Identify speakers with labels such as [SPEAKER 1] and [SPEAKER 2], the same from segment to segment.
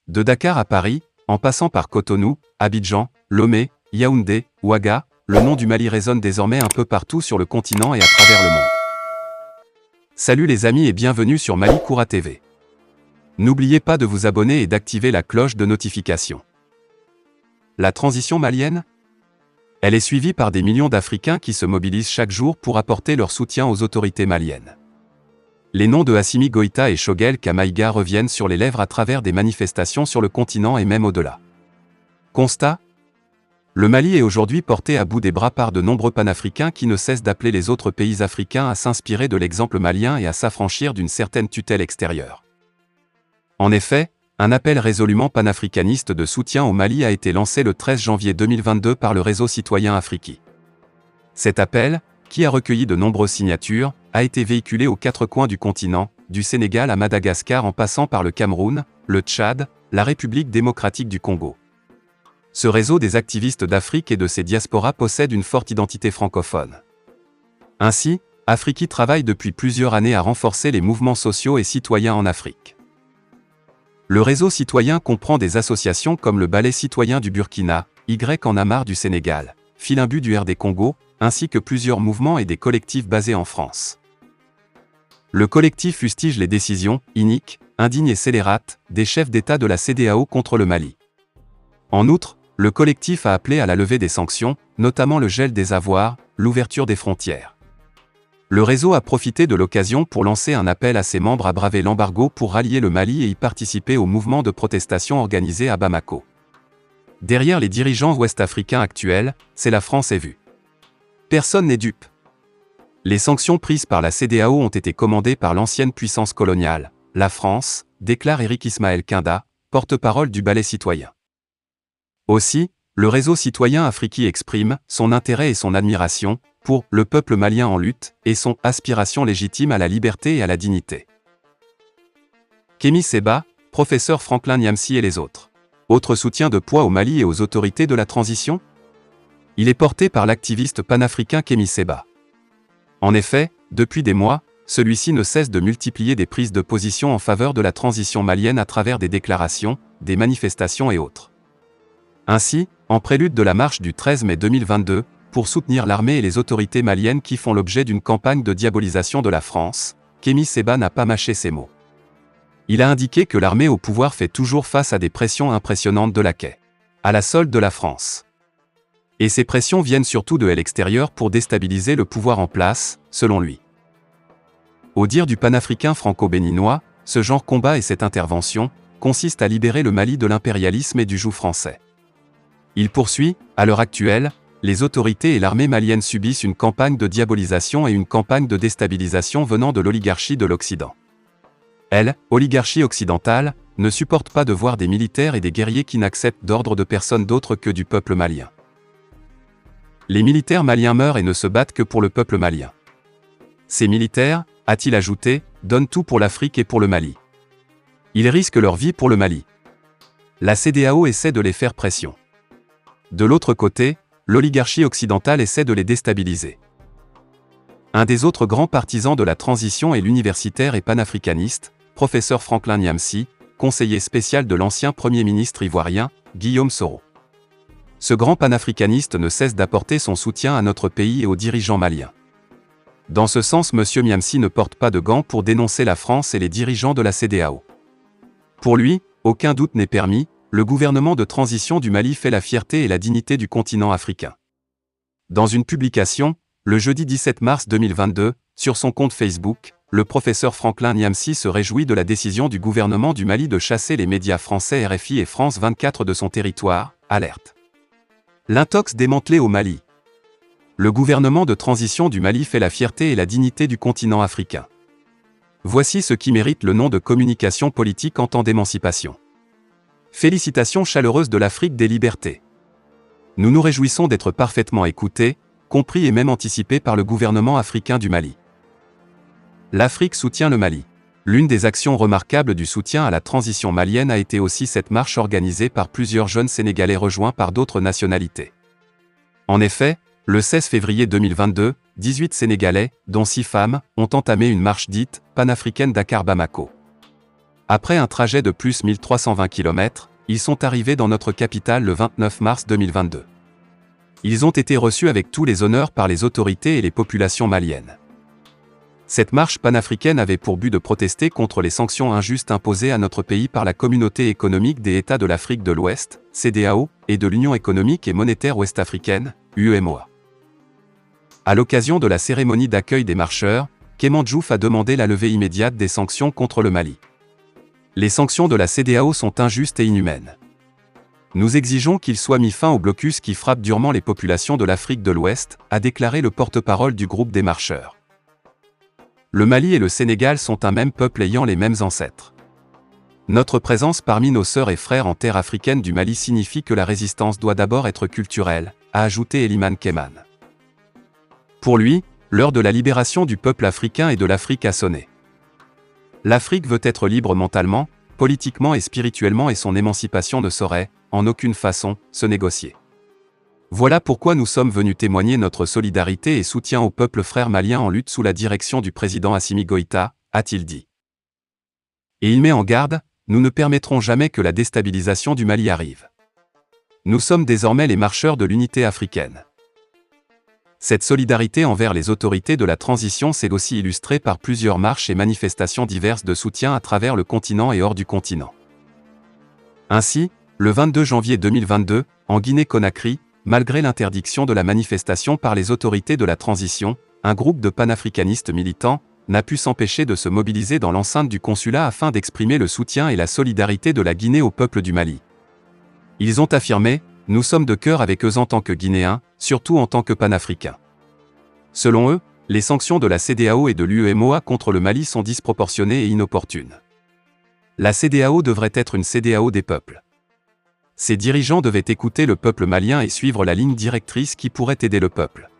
[SPEAKER 1] De Dakar à Paris, en passant par Cotonou, Abidjan, Lomé, Yaoundé, Ouaga, le nom du Mali résonne désormais un peu partout sur le continent et à travers le monde. Salut les amis et bienvenue sur Mali Koura TV. N'oubliez pas de vous abonner et d'activer la cloche de notification. La transition malienne ? Elle est suivie par des millions d'Africains qui se mobilisent chaque jour pour apporter leur soutien aux autorités maliennes. Les noms de Assimi Goïta et Choguel Kamaïga reviennent sur les lèvres à travers des manifestations sur le continent et même au-delà. Constat ? Le Mali est aujourd'hui porté à bout des bras par de nombreux panafricains qui ne cessent d'appeler les autres pays africains à s'inspirer de l'exemple malien et à s'affranchir d'une certaine tutelle extérieure. En effet, un appel résolument panafricaniste de soutien au Mali a été lancé le 13 janvier 2022 par le réseau citoyen Afriki. Cet appel, qui a recueilli de nombreuses signatures, a été véhiculé aux quatre coins du continent, du Sénégal à Madagascar en passant par le Cameroun, le Tchad, la République démocratique du Congo. Ce réseau des activistes d'Afrique et de ses diasporas possède une forte identité francophone. Ainsi, Afriki travaille depuis plusieurs années à renforcer les mouvements sociaux et citoyens en Afrique. Le réseau citoyen comprend des associations comme le Ballet citoyen du Burkina, Y en a marre du Sénégal, Filimbu du RD Congo, ainsi que plusieurs mouvements et des collectifs basés en France. Le collectif fustige les décisions, iniques, indignes et scélérates, des chefs d'État de la CEDEAO contre le Mali. En outre, le collectif a appelé à la levée des sanctions, notamment le gel des avoirs, l'ouverture des frontières. Le réseau a profité de l'occasion pour lancer un appel à ses membres à braver l'embargo pour rallier le Mali et y participer au mouvement de protestation organisé à Bamako. Derrière les dirigeants ouest-africains actuels, c'est la France est vue. Personne n'est dupe. Les sanctions prises par la CEDEAO ont été commandées par l'ancienne puissance coloniale, la France, déclare Éric Ismaël Kinda, porte-parole du Ballet citoyen. Aussi, le réseau citoyen Afriki exprime son intérêt et son admiration pour le peuple malien en lutte et son aspiration légitime à la liberté et à la dignité. Kémi Séba, professeur Franklin Niamsi et les autres. Autre soutien de poids au Mali et aux autorités de la transition ? Il est porté par l'activiste panafricain Kémi Séba. En effet, depuis des mois, celui-ci ne cesse de multiplier des prises de position en faveur de la transition malienne à travers des déclarations, des manifestations et autres. Ainsi, en prélude de la marche du 13 mai 2022, pour soutenir l'armée et les autorités maliennes qui font l'objet d'une campagne de diabolisation de la France, Kémi Séba n'a pas mâché ses mots. Il a indiqué que l'armée au pouvoir fait toujours face à des pressions impressionnantes de laquais à la solde de la France. Et ces pressions viennent surtout de l'extérieur pour déstabiliser le pouvoir en place, selon lui. Au dire du panafricain franco-béninois, ce genre combat et cette intervention consiste à libérer le Mali de l'impérialisme et du joug français. Il poursuit, à l'heure actuelle, les autorités et l'armée malienne subissent une campagne de diabolisation et une campagne de déstabilisation venant de l'oligarchie de l'Occident. Elle, oligarchie occidentale, ne supporte pas de voir des militaires et des guerriers qui n'acceptent d'ordre de personne d'autre que du peuple malien. Les militaires maliens meurent et ne se battent que pour le peuple malien. Ces militaires, a-t-il ajouté, donnent tout pour l'Afrique et pour le Mali. Ils risquent leur vie pour le Mali. La CEDEAO essaie de les faire pression. De l'autre côté, l'oligarchie occidentale essaie de les déstabiliser. Un des autres grands partisans de la transition est l'universitaire et panafricaniste, professeur Franklin Niamsi, conseiller spécial de l'ancien Premier ministre ivoirien, Guillaume Soro. Ce grand panafricaniste ne cesse d'apporter son soutien à notre pays et aux dirigeants maliens. Dans ce sens, M. Niamsi ne porte pas de gants pour dénoncer la France et les dirigeants de la CEDEAO. Pour lui, aucun doute n'est permis, le gouvernement de transition du Mali fait la fierté et la dignité du continent africain. Dans une publication, le jeudi 17 mars 2022, sur son compte Facebook, le professeur Franklin Niamsi se réjouit de la décision du gouvernement du Mali de chasser les médias français RFI et France 24 de son territoire, alerte. L'intox démantelé au Mali. Le gouvernement de transition du Mali fait la fierté et la dignité du continent africain. Voici ce qui mérite le nom de communication politique en temps d'émancipation. Félicitations chaleureuses de l'Afrique des libertés. Nous nous réjouissons d'être parfaitement écoutés, compris et même anticipés par le gouvernement africain du Mali. L'Afrique soutient le Mali. L'une des actions remarquables du soutien à la transition malienne a été aussi cette marche organisée par plusieurs jeunes Sénégalais rejoints par d'autres nationalités. En effet, le 16 février 2022, 18 Sénégalais, dont 6 femmes, ont entamé une marche dite « panafricaine Dakar-Bamako ». Après un trajet de plus 1320 km, ils sont arrivés dans notre capitale le 29 mars 2022. Ils ont été reçus avec tous les honneurs par les autorités et les populations maliennes. Cette marche panafricaine avait pour but de protester contre les sanctions injustes imposées à notre pays par la Communauté économique des États de l'Afrique de l'Ouest, CEDEAO, et de l'Union économique et monétaire ouest-africaine, UEMOA. À l'occasion de la cérémonie d'accueil des marcheurs, Kéman Diouf a demandé la levée immédiate des sanctions contre le Mali. Les sanctions de la CEDEAO sont injustes et inhumaines. Nous exigeons qu'il soit mis fin au blocus qui frappe durement les populations de l'Afrique de l'Ouest, a déclaré le porte-parole du groupe des marcheurs. Le Mali et le Sénégal sont un même peuple ayant les mêmes ancêtres. Notre présence parmi nos sœurs et frères en terre africaine du Mali signifie que la résistance doit d'abord être culturelle, a ajouté Eliman Kéman. Pour lui, l'heure de la libération du peuple africain et de l'Afrique a sonné. L'Afrique veut être libre mentalement, politiquement et spirituellement et son émancipation ne saurait, en aucune façon, se négocier. Voilà pourquoi nous sommes venus témoigner notre solidarité et soutien au peuple frère malien en lutte sous la direction du président Assimi Goïta, a-t-il dit. Et il met en garde, nous ne permettrons jamais que la déstabilisation du Mali arrive. Nous sommes désormais les marcheurs de l'unité africaine. Cette solidarité envers les autorités de la transition s'est aussi illustrée par plusieurs marches et manifestations diverses de soutien à travers le continent et hors du continent. Ainsi, le 22 janvier 2022, en Guinée-Conakry, malgré l'interdiction de la manifestation par les autorités de la transition, un groupe de panafricanistes militants n'a pu s'empêcher de se mobiliser dans l'enceinte du consulat afin d'exprimer le soutien et la solidarité de la Guinée au peuple du Mali. Ils ont affirmé « Nous sommes de cœur avec eux en tant que Guinéens, surtout en tant que panafricains ». Selon eux, les sanctions de la CEDEAO et de l'UEMOA contre le Mali sont disproportionnées et inopportunes. La CEDEAO devrait être une CEDEAO des peuples. Ses dirigeants devaient écouter le peuple malien et suivre la ligne directrice qui pourrait aider le peuple.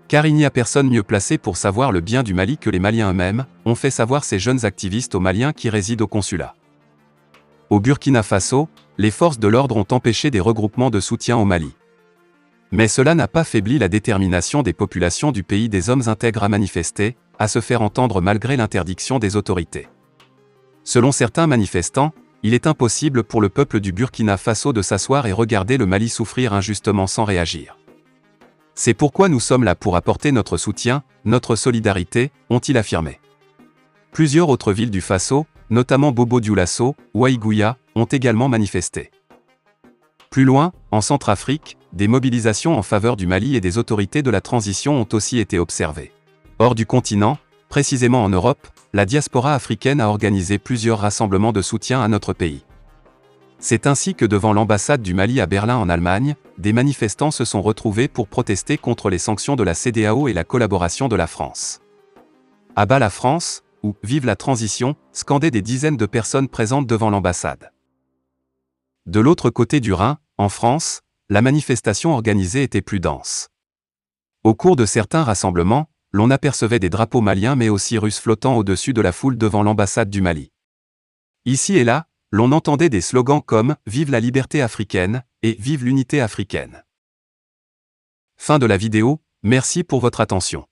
[SPEAKER 1] Car il n'y a personne mieux placé pour savoir le bien du Mali que les Maliens eux-mêmes, ont fait savoir ces jeunes activistes aux Maliens qui résident au consulat. Au Burkina Faso, les forces de l'ordre ont empêché des regroupements de soutien au Mali. Mais cela n'a pas faibli la détermination des populations du pays des hommes intègres à manifester, à se faire entendre malgré l'interdiction des autorités. Selon certains manifestants, il est impossible pour le peuple du Burkina Faso de s'asseoir et regarder le Mali souffrir injustement sans réagir. C'est pourquoi nous sommes là pour apporter notre soutien, notre solidarité, ont-ils affirmé. Plusieurs autres villes du Faso, notamment Bobo-Dioulasso, Ouaïgouya, ont également manifesté. Plus loin, en Centrafrique, des mobilisations en faveur du Mali et des autorités de la transition ont aussi été observées. Hors du continent, précisément en Europe, la diaspora africaine a organisé plusieurs rassemblements de soutien à notre pays. C'est ainsi que devant l'ambassade du Mali à Berlin en Allemagne, des manifestants se sont retrouvés pour protester contre les sanctions de la CEDEAO et la collaboration de la France. À bas la France, ou « Vive la transition », scandaient des dizaines de personnes présentes devant l'ambassade. De l'autre côté du Rhin, en France, la manifestation organisée était plus dense. Au cours de certains rassemblements, l'on apercevait des drapeaux maliens mais aussi russes flottant au-dessus de la foule devant l'ambassade du Mali. Ici et là, l'on entendait des slogans comme « Vive la liberté africaine » et « Vive l'unité africaine ». Fin de la vidéo, merci pour votre attention.